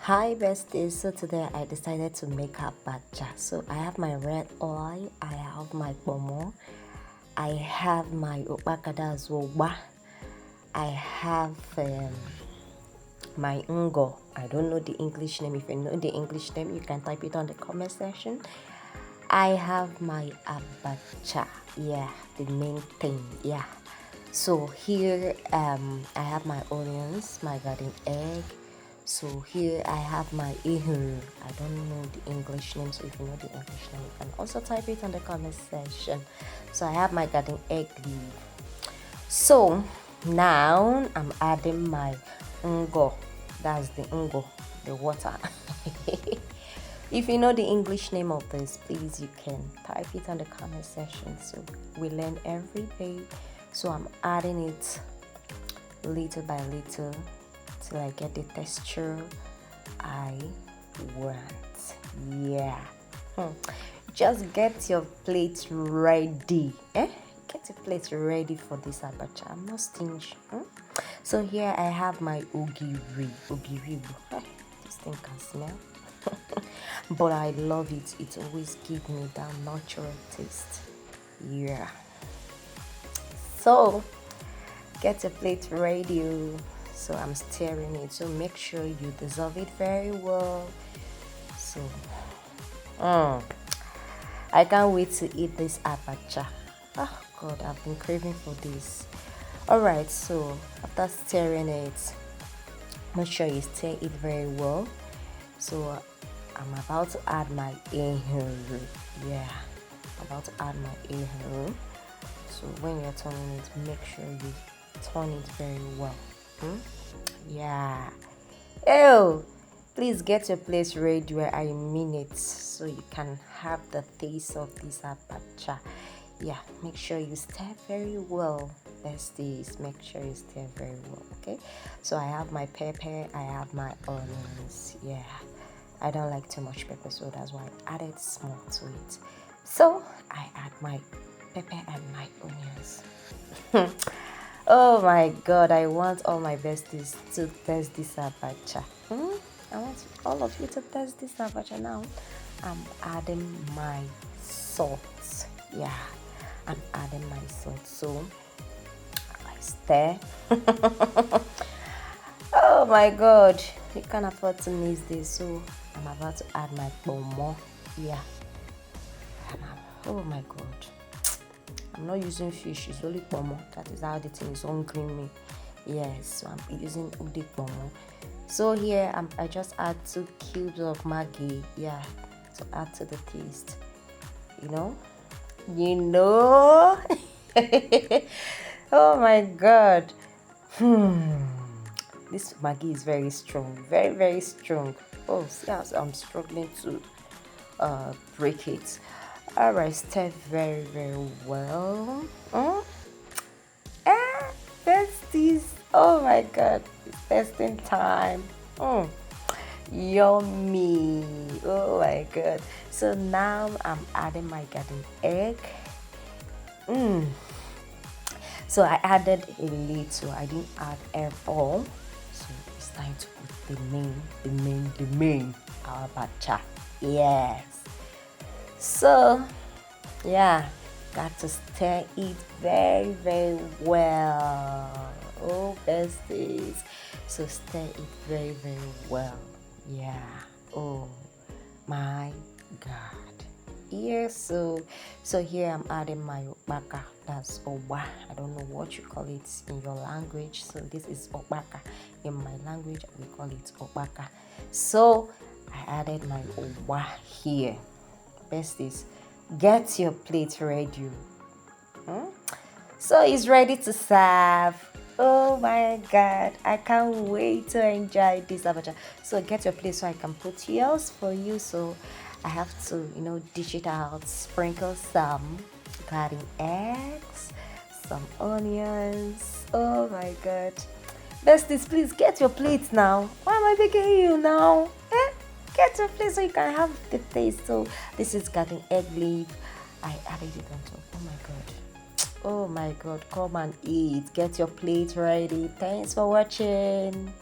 Hi besties, so today I decided to make Abacha. So I have my red oil, I have my pomo, I have my opakada zoba, I have my ungo. I don't know the English name. If you know the English name, you can type it on the comment section. I have my Abacha, yeah, the main thing, yeah. So here I have my onions, my garden egg. So here I have my ihu. I don't know the English name, so if you know the English name, you can also type it on the comment section. So I have my garden egg leaf. So now I'm adding my ungo. That's the ungo, the water. If you know the English name of this, please you can type it on the comment section. So we learn every day. So I'm adding it little by little till I get the texture I want. Yeah. Just get your plate ready. Get your plate ready for this abacha. I'm not stingy. So here I have my ogiri. This thing can smell. But I love it. It always gives me that natural taste. Yeah. So get your plate ready. So I'm stirring it, so make sure you dissolve it very well. So I can't wait to eat this abacha. Oh god, I've been craving for this. All right, so after stirring it, make sure you stir it very well. So I'm about to add my ehuru. Yeah, I'm about to add my ehuru. So when you're turning it, make sure you turn it very well. Yeah. Oh, please get your place ready where I mean it, so you can have the taste of this abacha. Yeah, make sure you stir very well, besties. Make sure you stir very well. Okay, so I have my pepper, I have my onions. Yeah, I don't like too much pepper, so that's why I added small to it. So I add my pepper and my onions. Oh my god, I want all my besties to test this abacha. I want all of you to test this abacha now. I'm adding my salt. Yeah, I'm adding my salt. So I stir. Oh my god, you can't afford to miss this. So I'm about to add my pomo. Yeah. Oh my god. I'm not using fish, it's only pomo. That is how the thing is hungering me. Yes, so I'm using udi pomo. So here I just add 2 cubes of Maggi, yeah, to add to the taste. You know? Oh my god. This Maggi is very strong, very, very strong. Oh, see how I'm struggling to break it. Alright, stir very, very well. Besties. Oh my god, it's testing time. Yummy. Oh my god. So now I'm adding my garden egg. So I added a little, I didn't add all. So it's time to put the main abacha. Yes. So yeah, got to stir it very, very well. Oh besties, so stir it very, very well. Yeah. Oh my god. Yeah, so here I'm adding my opaka. That's oba. I don't know what you call it in your language. So this is opaka. In my language we call it opaka. So I added my oba here. Besties, get your plate ready. So it's ready to serve. Oh my god, I can't wait to enjoy this abacha. So get your plate so I can put yours for you. So I have to, dish it out, sprinkle some garden eggs, some onions. Oh my god, besties, please get your plate now. Why am I begging you now? Get your plate so you can have the taste. So this is garden egg leaf. I added it on top. Oh my god. Oh my god, come and eat. Get your plate ready. Thanks for watching.